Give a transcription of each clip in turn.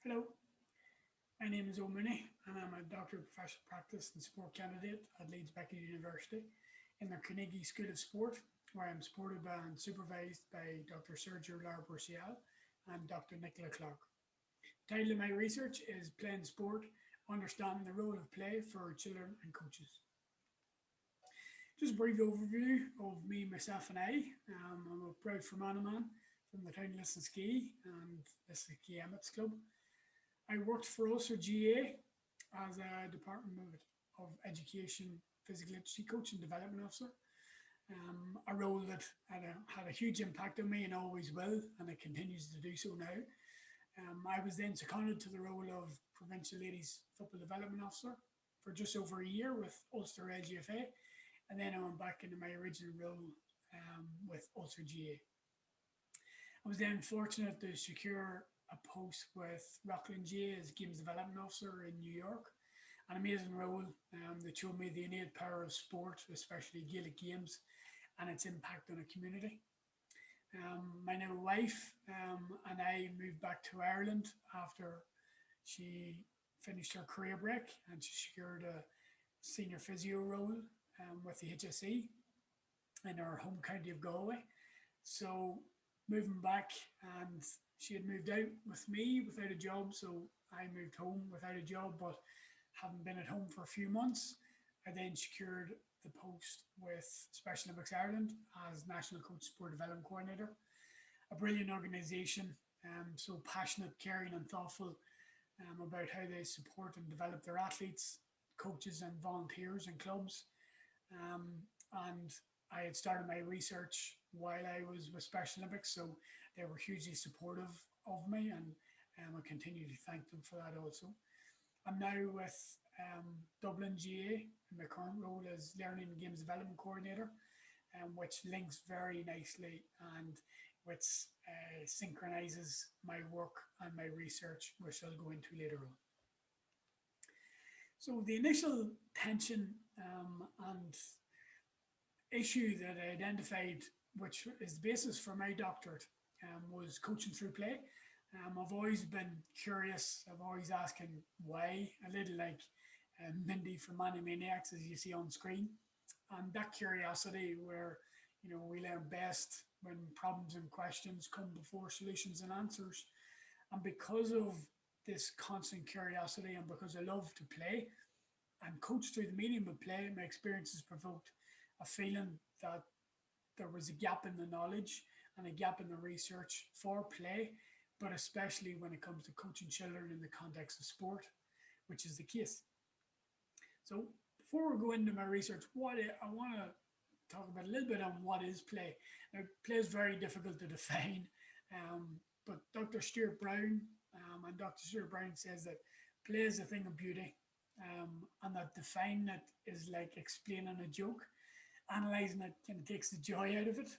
Hello, my name is Mooney and I'm a Doctor of Professional Practice and Sport candidate at Leeds Beckett University in the Carnegie School of Sport, where I'm supported by and supervised by Dr. Sergio Lara and Dr. Nicola Clark. The title of my research is Playing Sport, Understanding the Role of Play for Children and Coaches. Just a brief overview of me, myself and I. I'm a proud Fermanagh man from the town of Ladies Gaelic and Ladies Gaelic Athletic Club. I worked for Ulster GAA as a Department of Education, Physical Literacy Coach and Development Officer. A role that had a huge impact on me and always will, and it continues to do so now. I was then seconded to the role of Provincial Ladies Football Development Officer for just over a year with Ulster LGFA, and then I went back into my original role with Ulster GAA. I was then fortunate to secure a post with Rockland GAA as Games Development Officer in New York. An amazing role that showed me the innate power of sport, especially Gaelic games, and its impact on a community. My now wife and I moved back to Ireland after she finished her career break and she secured a senior physio role with the HSE in our home county of Galway. So moving back, and she had moved out with me without a job, so I moved home without a job, but having been at home for a few months, I then secured the post with Special Olympics Ireland as National Coach Sport Development Coordinator. A brilliant organisation, so passionate, caring and thoughtful about how they support and develop their athletes, coaches and volunteers and clubs. And I had started my research while I was with Special Olympics, so they were hugely supportive of me, and I continue to thank them for that also. I'm now with Dublin GAA in my current role as Learning and Games Development Coordinator, which links very nicely and which synchronises my work and my research, which I'll go into later on. So the initial tension and issue that I identified, which is the basis for my doctorate, was coaching through play. I've always been curious. I've always asking why, a little like Mindy from Animaniacs, as you see on screen. And that curiosity where, we learn best when problems and questions come before solutions and answers. And because of this constant curiosity and because I love to play and coach through the medium of play, my experiences provoked a feeling that there was a gap in the knowledge and a gap in the research for play, but especially when it comes to coaching children in the context of sport, which is the case. So before we go into my research, I want to talk about a little bit on what is play. Now, play is very difficult to define, but Dr. Stuart Brown and Dr. Stuart Brown says that play is a thing of beauty, and that defining it is like explaining a joke. Analysing it kind of takes the joy out of it.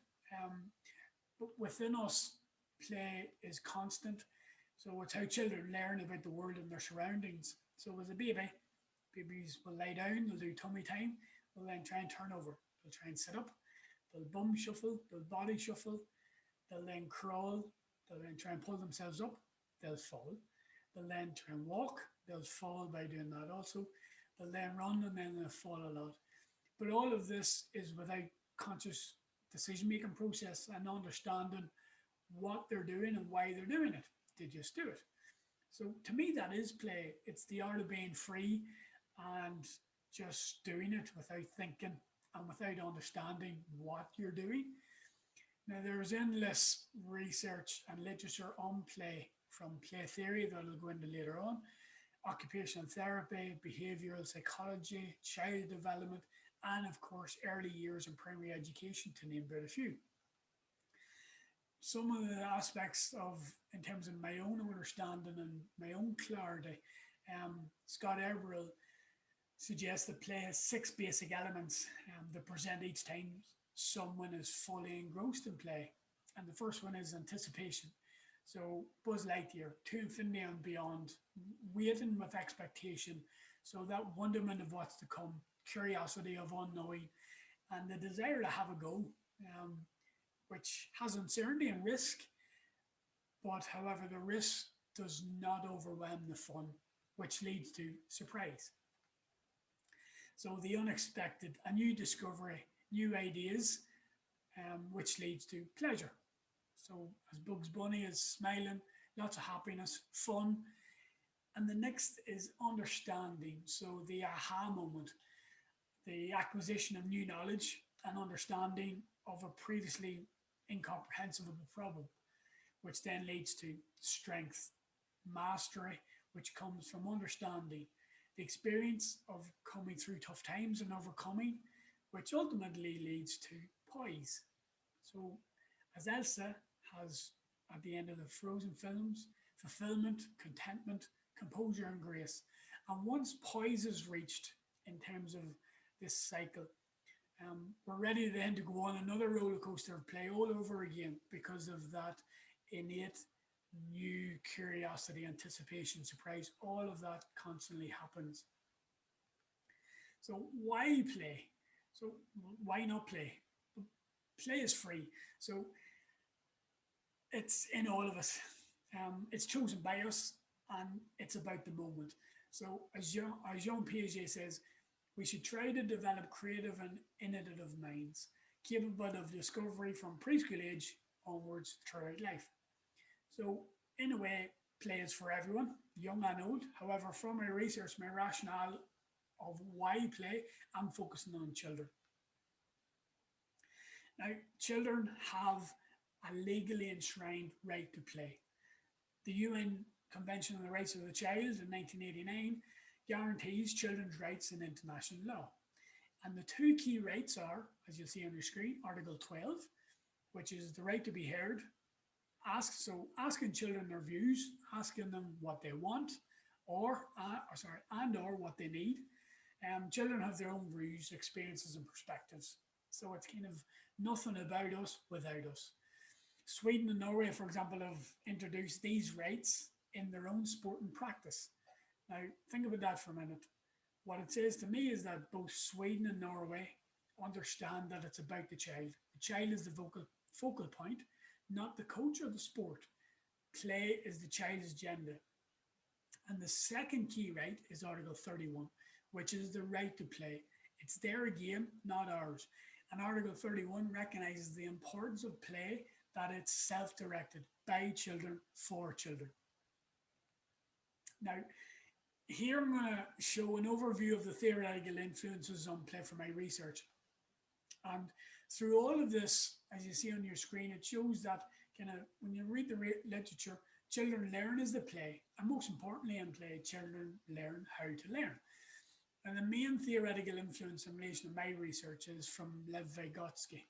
But within us, play is constant. So it's how children learn about the world and their surroundings. So as a baby, babies will lie down, they'll do tummy time, they'll then try and turn over. They'll try and sit up, they'll bum shuffle, they'll body shuffle, they'll then crawl, they'll then try and pull themselves up, they'll fall. They'll then try and walk, they'll fall by doing that also. They'll then run and then they'll fall a lot. But all of this is without conscious decision-making process and understanding what they're doing and why they're doing it. They just do it. So to me, that is play. It's the art of being free and just doing it without thinking and without understanding what you're doing. Now, there's endless research and literature on play, from play theory that I'll go into later on, occupational therapy, behavioural psychology, child development, and of course, early years in primary education, to name but a few. Some of the aspects in terms of my own understanding and my own clarity, Scott Everell suggests that play has 6 basic elements that present each time someone is fully engrossed in play. And the first one is anticipation. So Buzz Lightyear, to infinity and beyond, waiting with expectation. So that wonderment of what's to come, curiosity of unknowing, and the desire to have a go, which has uncertainty and risk, but however the risk does not overwhelm the fun, which leads to surprise. So the unexpected, a new discovery, new ideas, which leads to pleasure. So as Bugs Bunny is smiling, lots of happiness, fun. And the next is understanding. So the aha moment, the acquisition of new knowledge and understanding of a previously incomprehensible problem, which then leads to strength, mastery, which comes from understanding the experience of coming through tough times and overcoming, which ultimately leads to poise. So, as Elsa has at the end of the Frozen films, fulfillment, contentment, composure, and grace. And once poise is reached in terms of this cycle, we're ready then to go on another roller coaster of play all over again because of that innate new curiosity, anticipation, surprise. All of that constantly happens. So why play? So why not play? Play is free. So it's in all of us. It's chosen by us, and it's about the moment. So as Jean Piaget says, we should try to develop creative and innovative minds, capable of discovery from preschool age onwards throughout life. So in a way, play is for everyone, young and old. However, from my research, my rationale of why play, I'm focusing on children. Now, children have a legally enshrined right to play. The UN Convention on the Rights of the Child in 1989 guarantees children's rights in international law. And the two key rights are, as you'll see on your screen, Article 12, which is the right to be heard. Asking children their views, asking them what they want, or what they need. Children have their own views, experiences, and perspectives. So it's kind of nothing about us without us. Sweden and Norway, for example, have introduced these rights in their own sport and practice. Now, think about that for a minute. What it says to me is that both Sweden and Norway understand that it's about the child. The child is the focal point, not the coach or the sport. Play is the child's agenda. And the second key right is Article 31, which is the right to play. It's their game, not ours. And Article 31 recognises the importance of play, that it's self-directed by children for children. Now, here I'm going to show an overview of the theoretical influences on play from my research. And through all of this, as you see on your screen, it shows that when you read the literature, children learn as they play. And most importantly in play, children learn how to learn. And the main theoretical influence in relation to my research is from Lev Vygotsky.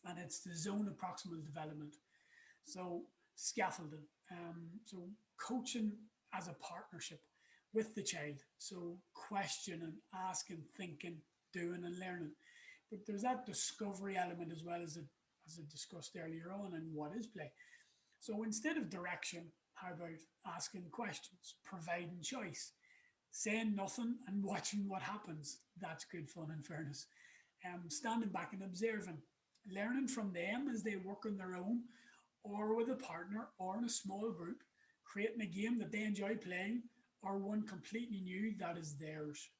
And it's the zone of proximal development. So scaffolding. So coaching as a partnership with the child. So questioning, asking, thinking, doing and learning. But there's that discovery element as well as I discussed earlier on, and what is play. So instead of direction, how about asking questions, providing choice, saying nothing and watching what happens? That's good fun in fairness. Standing back and observing, learning from them as they work on their own or with a partner or in a small group, creating a game that they enjoy playing or one completely new that is theirs.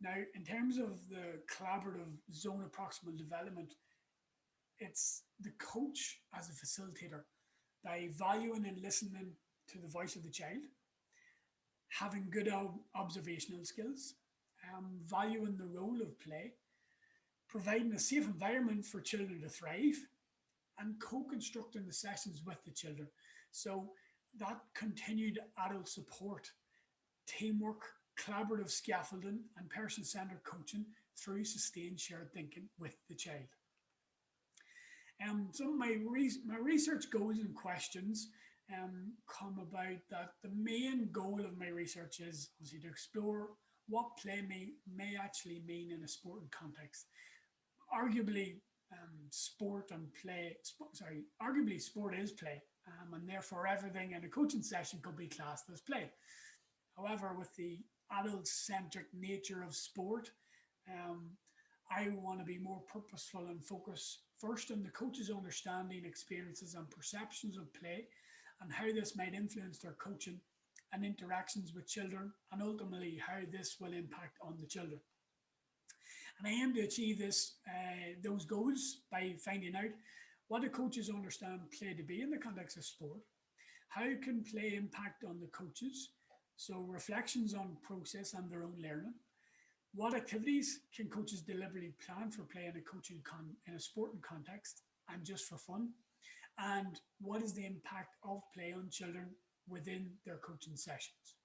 Now, in terms of the collaborative zone of proximal development, it's the coach as a facilitator by valuing and listening to the voice of the child, having good observational skills, valuing the role of play, providing a safe environment for children to thrive, and co-constructing the sessions with the children. So that continued adult support, teamwork, collaborative scaffolding, and person-centered coaching through sustained shared thinking with the child. Some of my research goals and questions come about that the main goal of my research is obviously to explore what play may actually mean in a sporting context. Arguably, sport is play, and therefore everything in a coaching session could be classed as play. However, with the adult-centric nature of sport, I want to be more purposeful and focus first on the coach's understanding, experiences, and perceptions of play, and how this might influence their coaching and interactions with children, and ultimately how this will impact on the children. And I aim to achieve those goals by finding out what do coaches understand play to be in the context of sport, how can play impact on the coaches, so reflections on process and their own learning, what activities can coaches deliberately plan for play in a sporting context and just for fun, and what is the impact of play on children within their coaching sessions.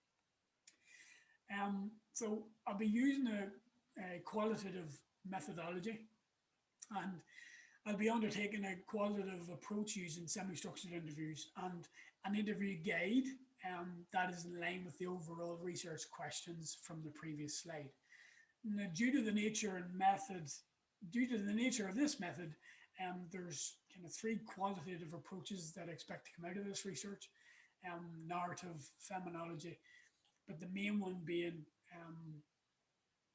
So I'll be using a qualitative methodology, and I'll be undertaking a qualitative approach using semi-structured interviews and an interview guide that is in line with the overall research questions from the previous slide. Now, due to the nature of this method, there's kind of three qualitative approaches that I expect to come out of this research: narrative, feminology, but the main one being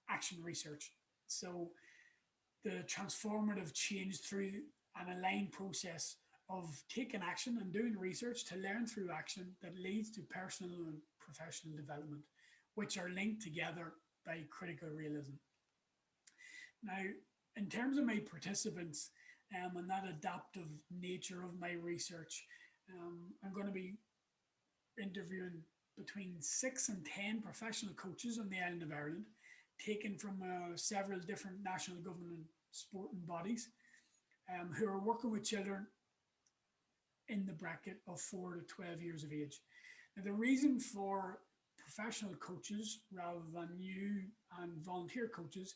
action research. So the transformative change through an aligned process of taking action and doing research to learn through action that leads to personal and professional development, which are linked together by critical realism. Now, in terms of my participants and that adaptive nature of my research, I'm going to be interviewing between 6 and 10 professional coaches on the island of Ireland, taken from several different national government sporting bodies who are working with children in the bracket of 4 to 12 years of age. Now, the reason for professional coaches rather than new and volunteer coaches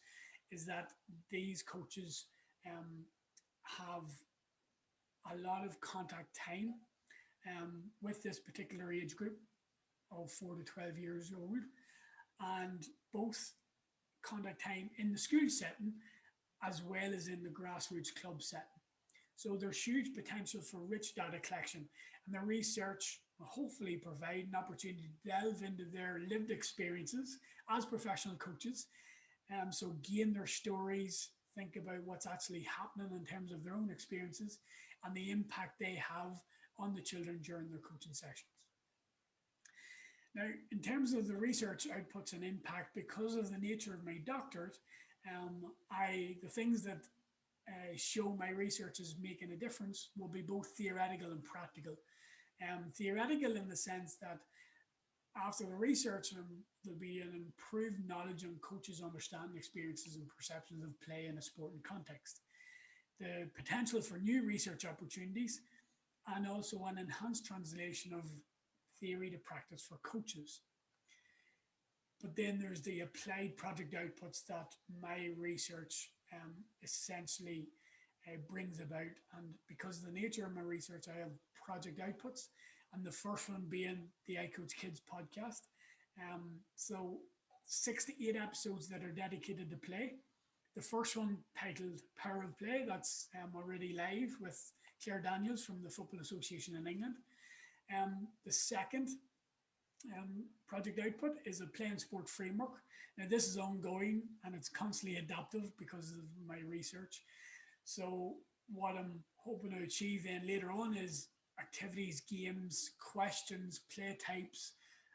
is that these coaches have a lot of contact time with this particular age group of 4 to 12 years old, and both contact time in the school setting as well as in the grassroots club setting. So there's huge potential for rich data collection, and the research will hopefully provide an opportunity to delve into their lived experiences as professional coaches. So gain their stories, think about what's actually happening in terms of their own experiences and the impact they have on the children during their coaching sessions. Now, in terms of the research outputs and impact, because of the nature of my doctorate, the things that show my research is making a difference will be both theoretical and practical. Theoretical in the sense that after the research, there'll be an improved knowledge on coaches' understanding, experiences and perceptions of play in a sporting context. The potential for new research opportunities, and also an enhanced translation of theory to practice for coaches. But then there's the applied project outputs that my research essentially brings about. And because of the nature of my research, I have project outputs, and the first one being the ICOACHKIDS Podcast. So 6 to 8 episodes that are dedicated to play. The first one titled Power of Play, that's already live with Claire Daniels from the Football Association in England. The second project output is a play and sport framework. Now this is ongoing and it's constantly adaptive because of my research. So what I'm hoping to achieve then later on is activities, games, questions, play types,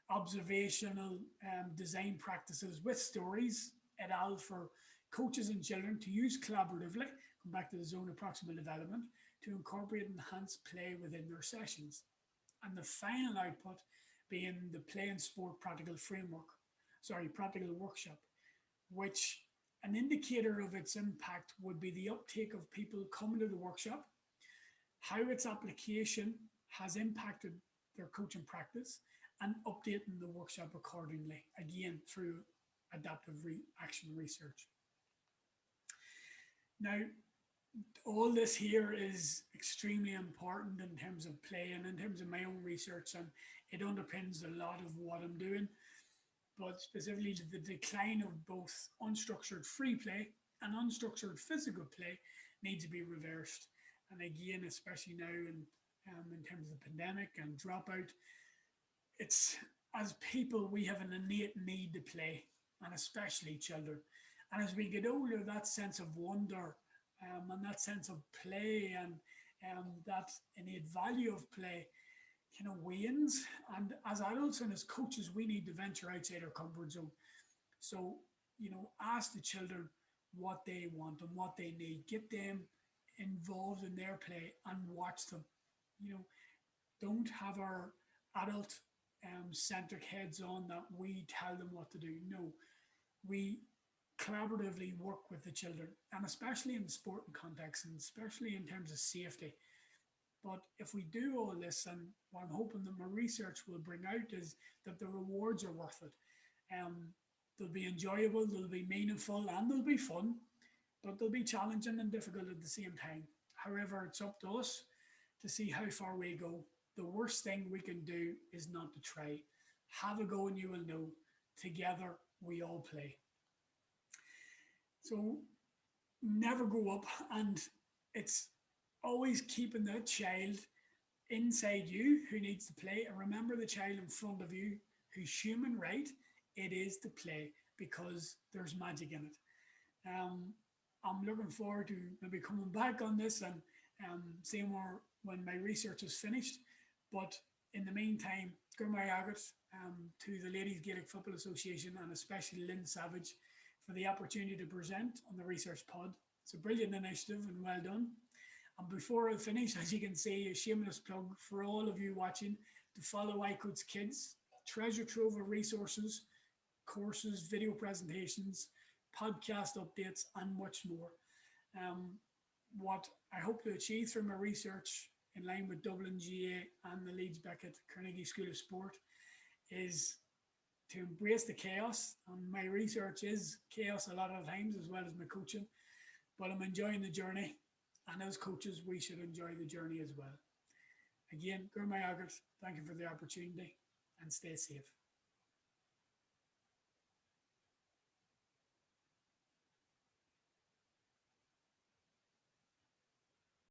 observational design practices with stories et al. For coaches and children to use collaboratively, come back to the zone of proximal development, to incorporate enhanced play within their sessions. And the final output being the play and sport practical workshop, which an indicator of its impact would be the uptake of people coming to the workshop, how its application has impacted their coaching practice, and updating the workshop accordingly, again, through adaptive action research. Now, all this here is extremely important in terms of play and in terms of my own research, and it underpins a lot of what I'm doing, but specifically the decline of both unstructured free play and unstructured physical play needs to be reversed. And again, especially now in terms of the pandemic and dropout, it's, as people, we have an innate need to play, and especially children. And as we get older, that sense of wonder and that sense of play and that innate value of play kind of wanes. And as adults and as coaches, we need to venture outside our comfort zone. So, ask the children what they want and what they need. Get them involved in their play and watch them. You know, don't have our adult centric heads on that we tell them what to do. No, we collaboratively work with the children, and especially in the sporting context, and especially in terms of safety. But if we do all this, and what I'm hoping that my research will bring out is that the rewards are worth it. Um, they'll be enjoyable, they'll be meaningful, and they'll be fun, but they'll be challenging and difficult at the same time. However, it's up to us to see how far we go. The worst thing we can do is not to try. Have a go and you will know. Together, we all play. So never go up, and it's always keeping that child inside you who needs to play, and remember the child in front of you whose human right it is to play, because there's magic in it. I'm looking forward to maybe coming back on this and seeing more when my research is finished. But in the meantime, Gurmai Agat to the Ladies Gaelic Football Association, and especially Lynn Savage, for the opportunity to present on the Research Pod. It's a brilliant initiative and well done. And before I finish, as you can see, a shameless plug for all of you watching to follow ICOACHKIDS, treasure trove of resources, courses, video presentations, podcast updates, and much more. What I hope to achieve through my research in line with Dublin GAA and the Leeds Beckett Carnegie School of Sport is to embrace the chaos. And my research is chaos a lot of times, as well as my coaching, but I'm enjoying the journey. And as coaches, we should enjoy the journey as well. Again, Gurmai Agat, thank you for the opportunity, and stay safe.